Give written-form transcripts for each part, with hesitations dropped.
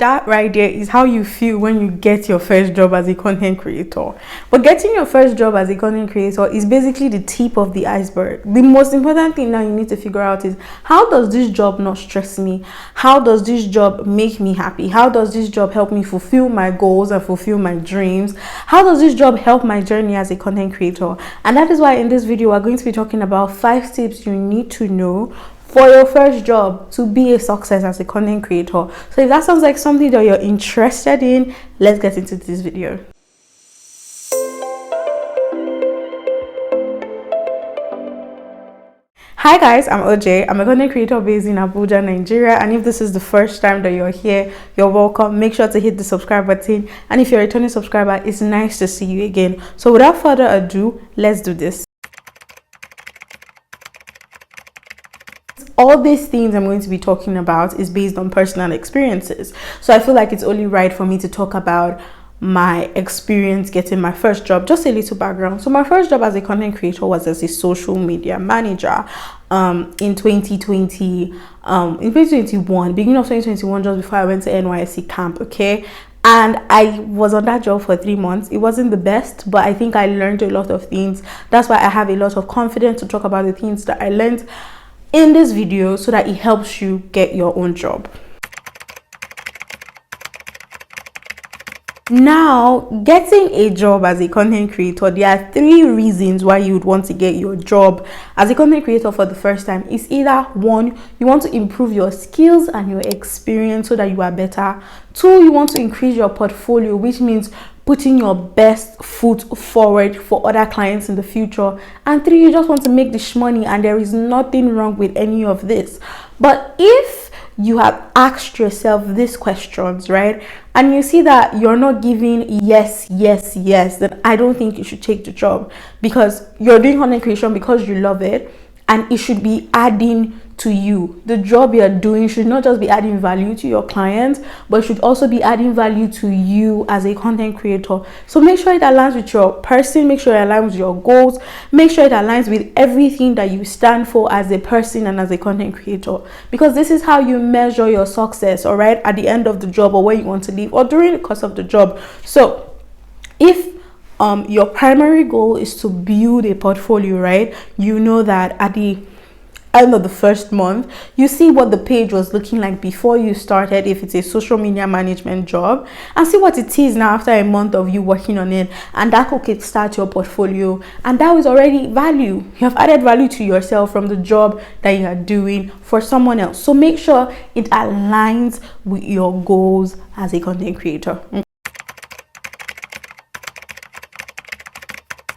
that right there is how you feel when you get your first job as a content creator. But getting your first job as a content creator is basically the tip of the iceberg. The most important thing now you need to figure out is, how does this job not stress me? How does this job make me happy? How does this job help me fulfill my goals and fulfill my dreams? How does this job help my journey as a content creator? And that is why in this video we're going to be talking about 5 tips you need to know for your first job to be a success as a content creator. So if that sounds like something that you're interested in, let's get into this video. Hi guys, I'm OJ. I'm a content creator based in Abuja, Nigeria, and if this is the first time that you're here, you're welcome. Make sure to hit the subscribe button, and if you're a returning subscriber, it's nice to see you again. So without further ado, let's do this. All these things I'm going to be talking about is based on personal experiences, so I feel like it's only right for me to talk about my experience getting my first job. Just a little background. So my first job as a content creator was as a social media manager in 2021, beginning of 2021, just before I went to NYSC camp. Okay, and I was on that job for 3 months. It wasn't the best, but I think I learned a lot of things. That's why I have a lot of confidence to talk about the things that I learned in this video, so that it helps you get your own job. Now, getting a job as a content creator, there are 3 reasons why you would want to get your job as a content creator for the first time. It's either 1, you want to improve your skills and your experience so that you are better. 2, you want to increase your portfolio, which means putting your best foot forward for other clients in the future. And 3, you just want to make this money, and there is nothing wrong with any of this. But if you have asked yourself these questions, right, and you see that you're not giving yes, then I don't think you should take the job, because you're doing content creation because you love it, and it should be adding to you. The job you're doing should not just be adding value to your clients, but it should also be adding value to you as a content creator. So make sure it aligns with your person, make sure it aligns with your goals, make sure it aligns with everything that you stand for as a person and as a content creator, because this is how you measure your success, all right, at the end of the job, or where you want to leave, or during the course of the job. So if your primary goal is to build a portfolio, right, you know that at the end of the first month, you see what the page was looking like before you started, if it's a social media management job, and see what it is now after a month of you working on it, and that could kickstart your portfolio, and that is already value. You have added value to yourself from the job that you are doing for someone else. So make sure it aligns with your goals as a content creator.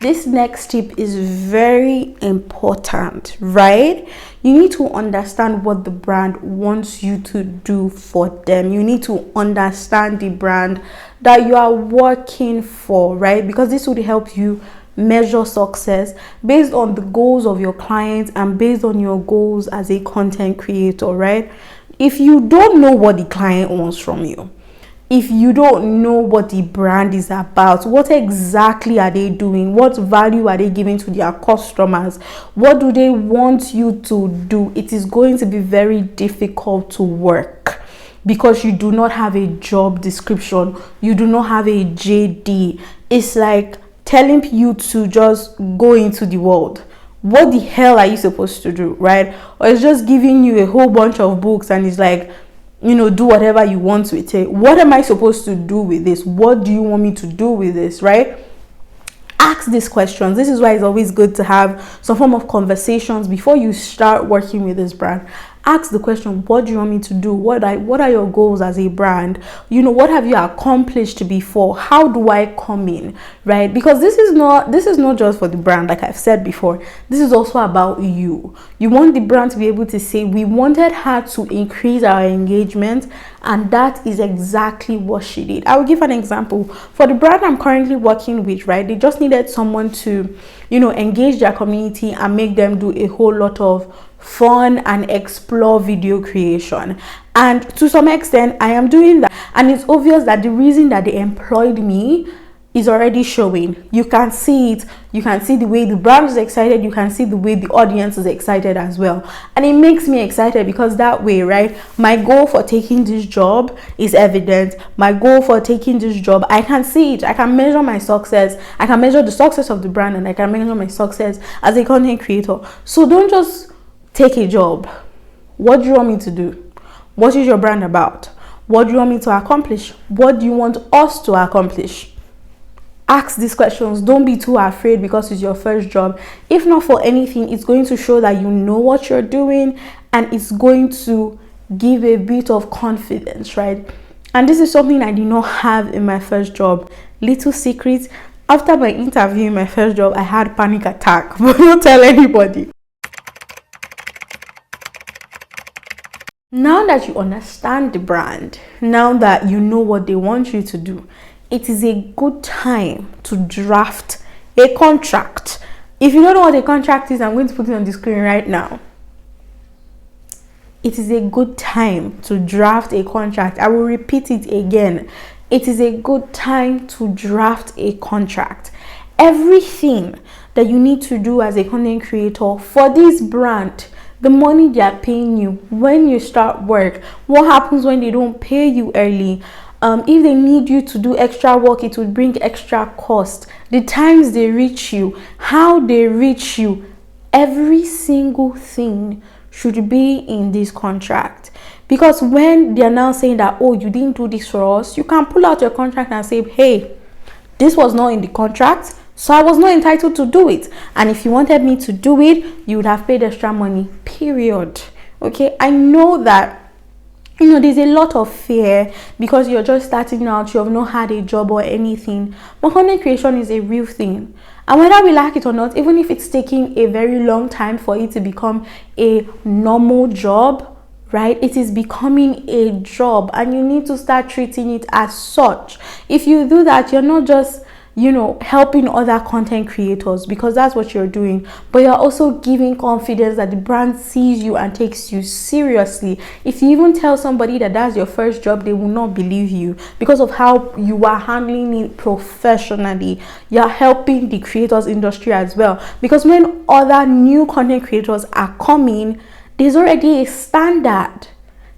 This next tip is very important, right? You need to understand what the brand wants you to do for them. You need to understand the brand that you are working for, right? Because this would help you measure success based on the goals of your clients and based on your goals as a content creator, right? If you don't know what the client wants from you, if you don't know what the brand is about, what exactly are they doing, what value are they giving to their customers, what do they want you to do, it is going to be very difficult to work, because you do not have a job description, you do not have a JD. It's like telling you to just go into the world. What the hell are you supposed to do, right? Or it's just giving you a whole bunch of books and it's like, you know, do whatever you want with it. What am I supposed to do with this? What do you want me to do with this, right? Ask these questions. This is why it's always good to have some form of conversations before you start working with this brand. Ask the question, what do you want me to do? What are your goals as a brand? You know, what have you accomplished before? How do I come in, right? Because this is not just for the brand, like I've said before. This is also about you. You want the brand to be able to say, we wanted her to increase our engagement, and that is exactly what she did. I will give an example. For the brand I'm currently working with, right, they just needed someone to, you know, engage their community and make them do a whole lot of fun and explore video creation, and to some extent I am doing that. And it's obvious that the reason that they employed me is already showing. You can see it. You can see the way the brand is excited. You can see the way the audience is excited as well. And it makes me excited because that way, right, my goal for taking this job is evident. My goal for taking this job, I can see it. I can measure my success. I can measure the success of the brand, and I can measure my success as a content creator. So don't just take a job. What do you want me to do? What is your brand about? What do you want me to accomplish? What do you want us to accomplish? Ask these questions. Don't be too afraid because it's your first job. If not for anything, it's going to show that you know what you're doing, and it's going to give a bit of confidence, right? And this is something I did not have in my first job. Little secret, after my interview in my first job, I had panic attack, but don't tell anybody. Now that you understand the brand, now that you know what they want you to do, it is a good time to draft a contract. If you don't know what a contract is, I'm going to put it on the screen right now. It is a good time to draft a contract. I will repeat it again. It is a good time to draft a contract. Everything that you need to do as a content creator for this brand, the money they are paying you, when you start work, what happens when they don't pay you early, if they need you to do extra work, it would bring extra cost, the times they reach you, how they reach you, every single thing should be in this contract. Because when they are now saying that, oh, you didn't do this for us, you can pull out your contract and say, hey, this was not in the contract, so I was not entitled to do it. And if you wanted me to do it, you would have paid extra money, period. Okay, I know that, you know, there's a lot of fear because you're just starting out, you have not had a job or anything. But content creation is a real thing. And whether we like it or not, even if it's taking a very long time for it to become a normal job, right, it is becoming a job, and you need to start treating it as such. If you do that, you're not just, you know, helping other content creators, because that's what you're doing, but you're also giving confidence that the brand sees you and takes you seriously. If you even tell somebody that that's your first job, they will not believe you because of how you are handling it professionally. You're helping the creators industry as well, because when other new content creators are coming, there's already a standard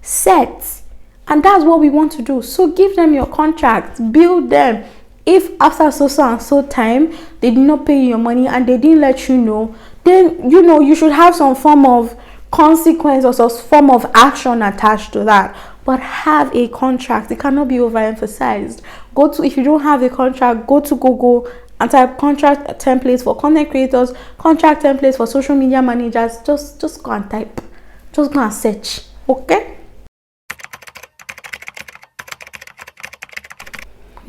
set, and that's what we want to do. So give them your contracts, build them. If after so and so time they did not pay you your money and they didn't let you know, then you know you should have some form of consequence or some form of action attached to that. But have a contract. It cannot be overemphasized. If you don't have a contract, go to Google and type contract templates for content creators, contract templates for social media managers. Just go and type. Just go and search. Okay?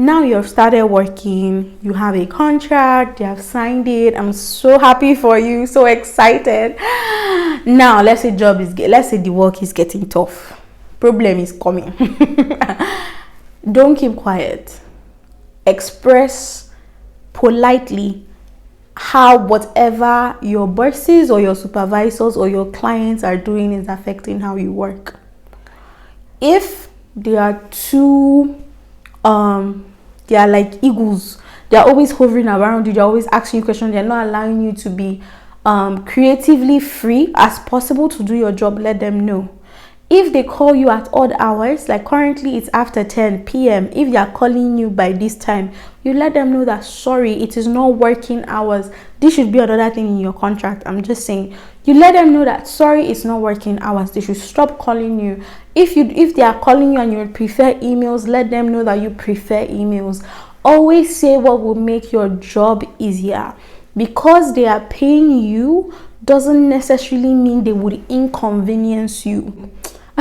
Now you've started working, you have a contract, you have signed it. I'm so happy for you, so excited. Now let's say the work is getting tough. Problem is coming. Don't keep quiet. Express politely how whatever your bosses or your supervisors or your clients are doing is affecting how you work. If they are too they are like eagles, they are always hovering around you, they're always asking you questions, they're not allowing you to be creatively free as possible to do your job, let them know. If they call you at odd hours, like currently it's after 10 p.m, if they are calling you by this time, you let them know that sorry, it is not working hours. This should be another thing in your contract. I'm just saying, you let them know that sorry, it's not working hours. They should stop calling you. If they are calling you and you prefer emails, let them know that you prefer emails. Always say what will make your job easier. Because they are paying you doesn't necessarily mean they would inconvenience you.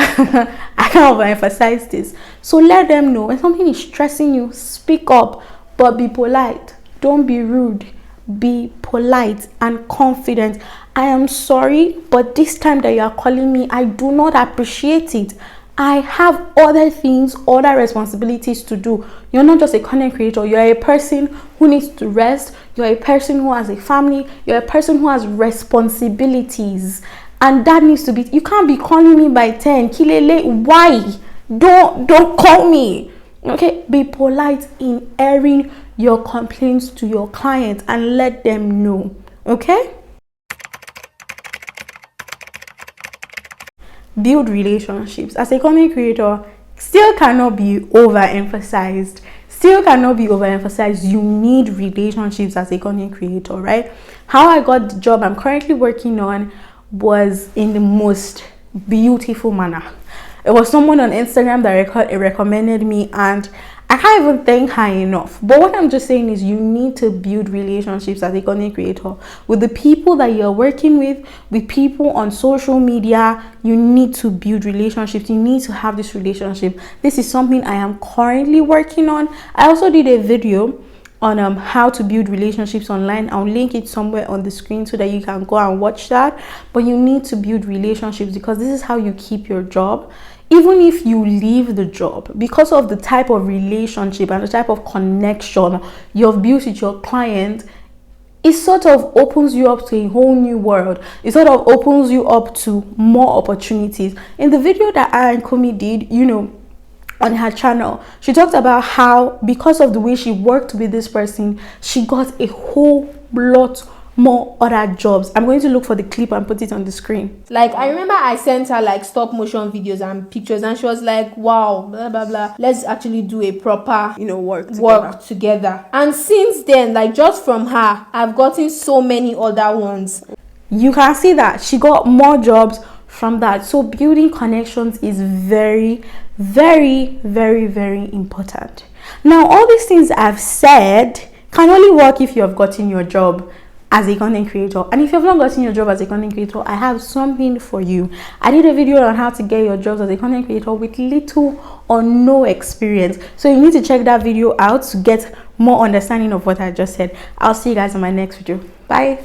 I can't overemphasize this. So let them know when something is stressing you, speak up, but be polite. Don't be rude. Be polite and confident. I am sorry, but this time that you are calling me, I do not appreciate it. I have other things, other responsibilities to do. You're not just a content creator. You're a person who needs to rest. You're a person who has a family. You're a person who has responsibilities. And that needs to be, you can't be calling me by 10. Kilele, why? Don't call me. Okay, be polite in airing your complaints to your clients and let them know. Okay? Build relationships. As a content creator, still cannot be overemphasized. You need relationships as a content creator, right? How I got the job I'm currently working on was in the most beautiful manner. It was someone on Instagram that recommended me, and I can't even thank her enough. But what I'm just saying is, you need to build relationships as a content creator with the people that you're working with people on social media. You need to build relationships. You need to have this relationship. This is something I am currently working on. I also did a video on how to build relationships online. I'll link it somewhere on the screen so that you can go and watch that. But you need to build relationships, because this is how you keep your job. Even if you leave the job, because of the type of relationship and the type of connection you've built with your client, it sort of opens you up to a whole new world. It sort of opens you up to more opportunities. In the video that Aaron Kumi did, on her channel, she talked about how, because of the way she worked with this person, she got a whole lot more other jobs. I'm going to look for the clip and put it on the screen. Like, I remember I sent her like stop motion videos and pictures, and she was like, wow, blah blah blah, let's actually do a proper work together. And since then, like, just from her, I've gotten so many other ones. You can see that she got more jobs from that. So building connections is very, very, very, very important. Now, all these things I've said can only work if you have gotten your job as a content creator. And if you have not gotten your job as a content creator, I have something for you. I did a video on how to get your jobs as a content creator with little or no experience. So you need to check that video out to get more understanding of what I just said. I'll see you guys in my next video. Bye.